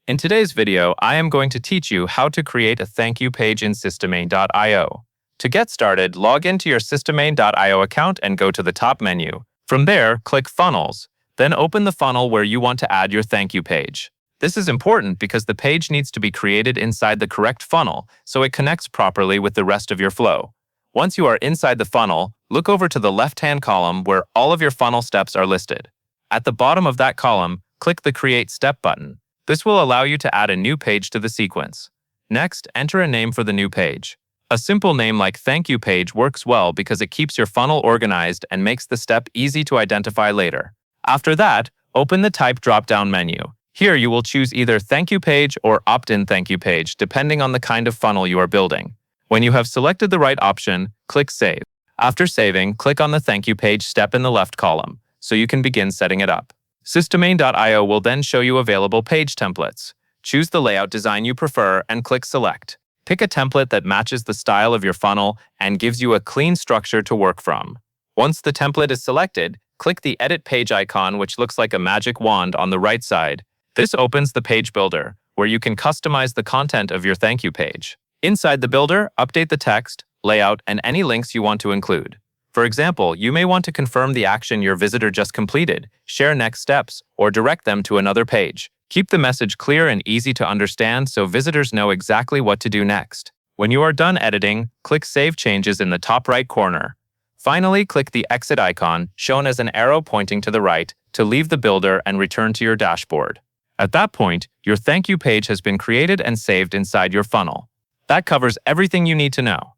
In today's video, I am going to teach you how to create a thank you page in systemain.io. To get started, log into your systemain.io account and go to the top menu. From there, click Funnels. Then open the funnel where you want to add your thank you page. This is important because the page needs to be created inside the correct funnel so it connects properly with the rest of your flow. Once you are inside the funnel, look over to the left-hand column where all of your funnel steps are listed. At the bottom of that column, click the Create Step button. This will allow you to add a new page to the sequence. Next, enter a name for the new page. A simple name like Thank You Page works well because it keeps your funnel organized and makes the step easy to identify later. After that, open the Type drop-down menu. Here you will choose either Thank You Page or Opt-in Thank You Page, depending on the kind of funnel you are building. When you have selected the right option, click Save. After saving, click on the Thank You Page step in the left column, so you can begin setting it up. Systemain.io will then show you available page templates. Choose the layout design you prefer and click Select. Pick a template that matches the style of your funnel and gives you a clean structure to work from. Once the template is selected, click the Edit Page icon, which looks like a magic wand on the right side. This opens the Page Builder, where you can customize the content of your thank you page. Inside the builder, update the text, layout, and any links you want to include. For example, you may want to confirm the action your visitor just completed, share next steps, or direct them to another page. Keep the message clear and easy to understand so visitors know exactly what to do next. When you are done editing, click Save Changes in the top right corner. Finally, click the Exit icon, shown as an arrow pointing to the right, to leave the builder and return to your dashboard. At that point, your thank you page has been created and saved inside your funnel. That covers everything you need to know.